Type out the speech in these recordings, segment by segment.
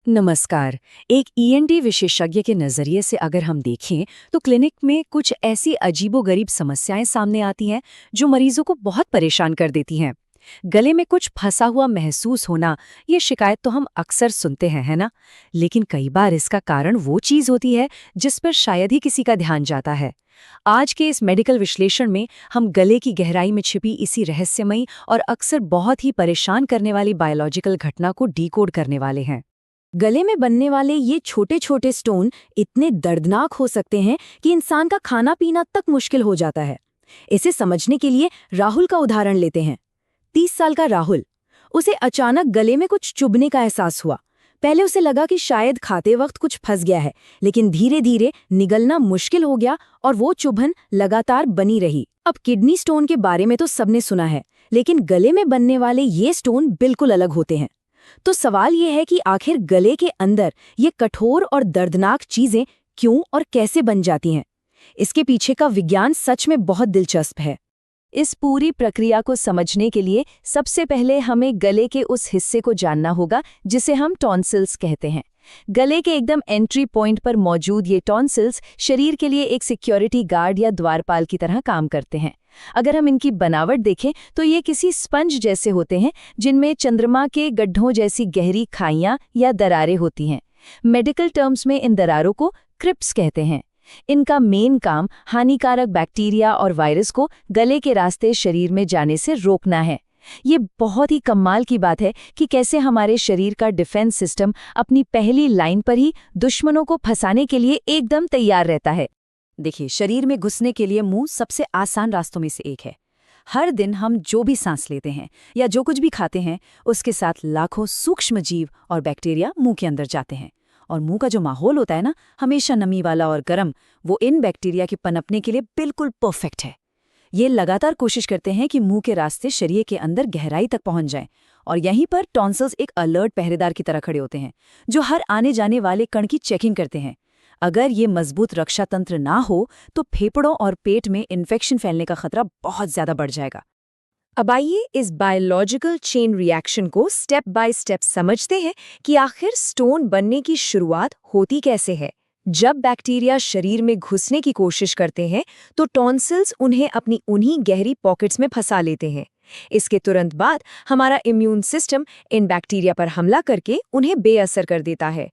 नमस्कार। एक ईएनटी विशेषज्ञ के नज़रिए से अगर हम देखें तो क्लिनिक में कुछ ऐसी अजीबोगरीब समस्याएं सामने आती हैं जो मरीजों को बहुत परेशान कर देती हैं। गले में कुछ फंसा हुआ महसूस होना, ये शिकायत तो हम अक्सर सुनते हैं, है ना? लेकिन कई बार इसका कारण वो चीज़ होती है जिस पर शायद ही किसी का ध्यान जाता है। आज के इस मेडिकल विश्लेषण में हम गले की गहराई में छिपी इसी रहस्यमयी और अक्सर बहुत ही परेशान करने वाली बायोलॉजिकल घटना को डीकोड करने वाले हैं। गले में बनने वाले ये छोटे छोटे स्टोन इतने दर्दनाक हो सकते हैं कि इंसान का खाना पीना तक मुश्किल हो जाता है। इसे समझने के लिए राहुल का उदाहरण लेते हैं। 30 साल का राहुल, उसे अचानक गले में कुछ चुभने का एहसास हुआ। पहले उसे लगा कि शायद खाते वक्त कुछ फंस गया है, लेकिन धीरे धीरे निगलना मुश्किल हो गया और वो चुभन लगातार बनी रही। अब किडनी स्टोन के बारे में तो सबने सुना है, लेकिन गले में बनने वाले ये स्टोन बिल्कुल अलग होते हैं। तो सवाल ये है कि आखिर गले के अंदर ये कठोर और दर्दनाक चीजें क्यों और कैसे बन जाती हैं? इसके पीछे का विज्ञान सच में बहुत दिलचस्प है। इस पूरी प्रक्रिया को समझने के लिए सबसे पहले हमें गले के उस हिस्से को जानना होगा जिसे हम टॉन्सिल्स कहते हैं। गले के एकदम एंट्री पॉइंट पर मौजूद ये टॉन्सिल्स शरीर के लिए एक सिक्योरिटी गार्ड या द्वारपाल की तरह काम करते हैं। अगर हम इनकी बनावट देखें तो ये किसी स्पंज जैसे होते हैं जिनमें चंद्रमा के गड्ढों जैसी गहरी खाइयां या दरारें होती हैं। मेडिकल टर्म्स में इन दरारों को क्रिप्स कहते हैं। इनका मेन काम हानिकारक बैक्टीरिया और वायरस को गले के रास्ते शरीर में जाने से रोकना है। ये बहुत ही कमाल की बात है कि कैसे हमारे शरीर का डिफेंस सिस्टम अपनी पहली लाइन पर ही दुश्मनों को फंसाने के लिए एकदम तैयार रहता है। देखिए, शरीर में घुसने के लिए मुंह सबसे आसान रास्तों में से एक है। हर दिन हम जो भी सांस लेते हैं या जो कुछ भी खाते हैं, उसके साथ लाखों सूक्ष्म जीव और बैक्टीरिया मुंह के अंदर जाते हैं। और मुंह का जो माहौल होता है ना, हमेशा नमी वाला और गर्म, वो इन बैक्टीरिया के पनपने के लिए बिल्कुल परफेक्ट है। ये लगातार कोशिश करते हैं कि मुंह के रास्ते शरीर के अंदर गहराई तक पहुंच जाएं, और यहीं पर टॉन्सिल्स एक अलर्ट पहरेदार की तरह खड़े होते हैं जो हर आने जाने वाले कण की चेकिंग करते हैं। अगर ये मजबूत रक्षा तंत्र ना हो तो फेफड़ों और पेट में इन्फेक्शन फैलने का खतरा बहुत ज्यादा बढ़ जाएगा। अब आइए इस बायोलॉजिकल चेन रिएक्शन को स्टेप बाय स्टेप समझते हैं कि आखिर स्टोन बनने की शुरुआत होती कैसे है। जब बैक्टीरिया शरीर में घुसने की कोशिश करते हैं तो टॉन्सिल्स उन्हें अपनी उन्हीं गहरी पॉकेट्स में फंसा लेते हैं। इसके तुरंत बाद हमारा इम्यून सिस्टम इन बैक्टीरिया पर हमला करके उन्हें बेअसर कर देता है।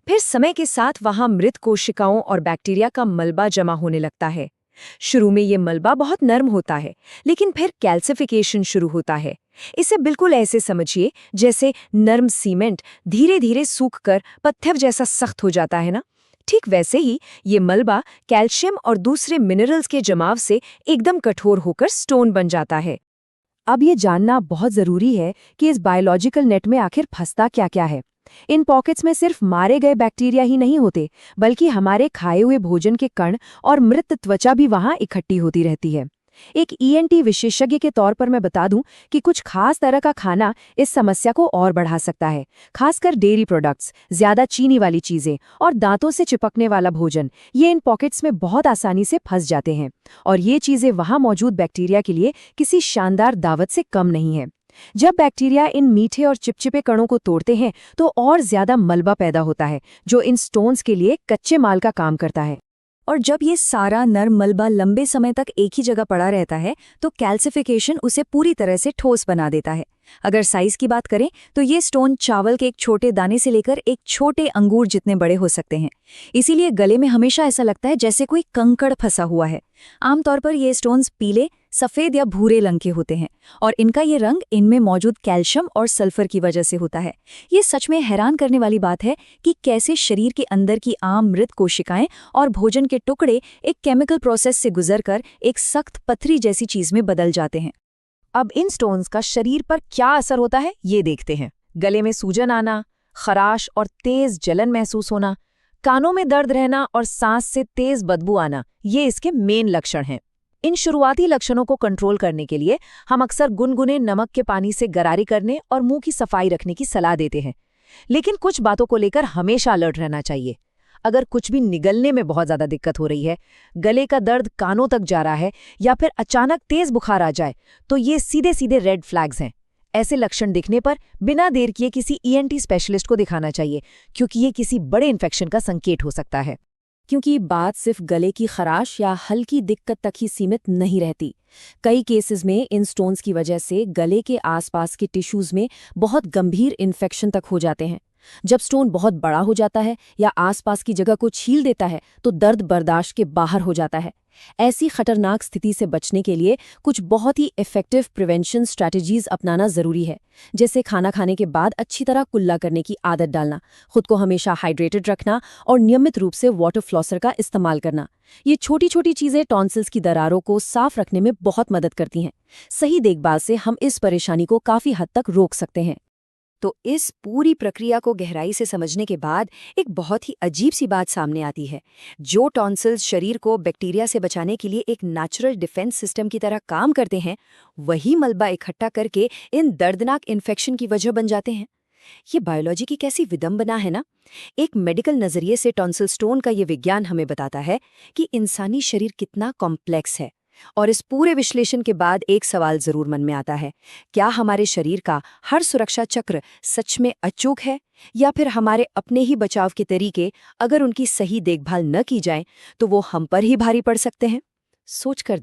फिर समय के साथ वहां मृत कोशिकाओं और बैक्टीरिया का मलबा जमा होने लगता है। शुरू में ये मलबा बहुत नरम होता है, लेकिन फिर कैल्सिफिकेशन शुरू होता है। इसे बिल्कुल ऐसे समझिए जैसे नरम सीमेंट धीरे धीरे सूखकर पत्थर जैसा सख्त हो जाता है ना। ठीक वैसे ही ये मलबा कैल्शियम और दूसरे मिनरल्स के जमाव से एकदम कठोर होकर स्टोन बन जाता है। अब ये जानना बहुत जरूरी है कि इस बायोलॉजिकल नेट में आखिर फंसता क्या क्या है। इन पॉकेट्स में सिर्फ मारे गए बैक्टीरिया ही नहीं होते, बल्कि हमारे खाए हुए भोजन के कण और मृत त्वचा भी वहां इकट्ठी होती रहती है। एक ईएनटी विशेषज्ञ के तौर पर मैं बता दूं कि कुछ खास तरह का खाना इस समस्या को और बढ़ा सकता है। खासकर डेयरी प्रोडक्ट्स, ज्यादा चीनी वाली चीजें और दांतों से चिपकने वाला भोजन, ये इन पॉकेट्स में बहुत आसानी से फंस जाते हैं। और ये चीजें वहां मौजूद बैक्टीरिया के लिए किसी शानदार दावत से कम नहीं है। जब बैक्टीरिया इन मीठे और चिपचिपे कणों को तोड़ते हैं तो और ज्यादा मलबा पैदा होता है, जो इन स्टोन्स के लिए कच्चे माल का काम करता है। और जब ये सारा नरम मलबा लंबे समय तक एक ही जगह पड़ा रहता है तो कैल्सिफिकेशन उसे पूरी तरह से ठोस बना देता है। अगर साइज की बात करें तो ये स्टोन चावल के एक छोटे दाने से लेकर एक छोटे अंगूर जितने बड़े हो सकते हैं। इसीलिए गले में हमेशा ऐसा लगता है जैसे कोई कंकड़ फंसा हुआ है। आमतौर पर ये स्टोन्स पीले, सफेद या भूरे रंग के होते हैं, और इनका ये रंग इनमें मौजूद कैल्शियम और सल्फर की वजह से होता है। ये सच में हैरान करने वाली बात है कि कैसे शरीर के अंदर की आम मृत कोशिकाएं और भोजन के टुकड़े एक केमिकल प्रोसेस से गुजरकर एक सख्त पथरी जैसी चीज में बदल जाते हैं। अब इन स्टोन्स का शरीर पर क्या असर होता है ये देखते हैं। गले में सूजन आना, खराश और तेज जलन महसूस होना, कानों में दर्द रहना और सांस से तेज बदबू आना, ये इसके मेन लक्षण हैं। इन शुरुआती लक्षणों को कंट्रोल करने के लिए हम अक्सर गुनगुने नमक के पानी से गरारी करने और मुंह की सफाई रखने की सलाह देते हैं। लेकिन कुछ बातों को लेकर हमेशा अलर्ट रहना चाहिए। अगर कुछ भी निगलने में बहुत ज्यादा दिक्कत हो रही है, गले का दर्द कानों तक जा रहा है या फिर अचानक तेज बुखार आ जाए, तो ये सीधे सीधे रेड फ्लैग्स हैं। ऐसे लक्षण दिखने पर बिना देर किए किसी ईएनटी स्पेशलिस्ट को दिखाना चाहिए, क्योंकि ये किसी बड़े इन्फेक्शन का संकेत हो सकता है। क्योंकि बात सिर्फ गले की खराश या हल्की दिक्कत तक ही सीमित नहीं रहती। कई केसेस में इन स्टोन्स की वजह से गले के आसपास के टिश्यूज में बहुत गंभीर इन्फेक्शन तक हो जाते हैं। जब स्टोन बहुत बड़ा हो जाता है या आसपास की जगह को छील देता है तो दर्द बर्दाश्त के बाहर हो जाता है। ऐसी खतरनाक स्थिति से बचने के लिए कुछ बहुत ही इफेक्टिव प्रिवेंशन स्ट्रैटेजीज अपनाना जरूरी है, जैसे खाना खाने के बाद अच्छी तरह कुल्ला करने की आदत डालना, खुद को हमेशा हाइड्रेटेड रखना और नियमित रूप से वाटर फ्लॉसर का इस्तेमाल करना। ये छोटी छोटी चीजें टॉन्सिल्स की दरारों को साफ रखने में बहुत मदद करती हैं। सही देखभाल से हम इस परेशानी को काफी हद तक रोक सकते हैं। तो इस पूरी प्रक्रिया को गहराई से समझने के बाद एक बहुत ही अजीब सी बात सामने आती है। जो टॉन्सिल्स शरीर को बैक्टीरिया से बचाने के लिए एक नेचुरल डिफेंस सिस्टम की तरह काम करते हैं, वही मलबा इकट्ठा करके इन दर्दनाक इन्फेक्शन की वजह बन जाते हैं। ये बायोलॉजी की कैसी विडंबना है ना। एक मेडिकल नजरिए से टॉन्सिल स्टोन का ये विज्ञान हमें बताता है कि इंसानी शरीर कितना कॉम्प्लेक्स है। और इस पूरे विश्लेषण के बाद एक सवाल जरूर मन में आता है, क्या हमारे शरीर का हर सुरक्षा चक्र सच में अचूक है, या फिर हमारे अपने ही बचाव के तरीके, अगर उनकी सही देखभाल न की जाए तो वो हम पर ही भारी पड़ सकते हैं? सोच कर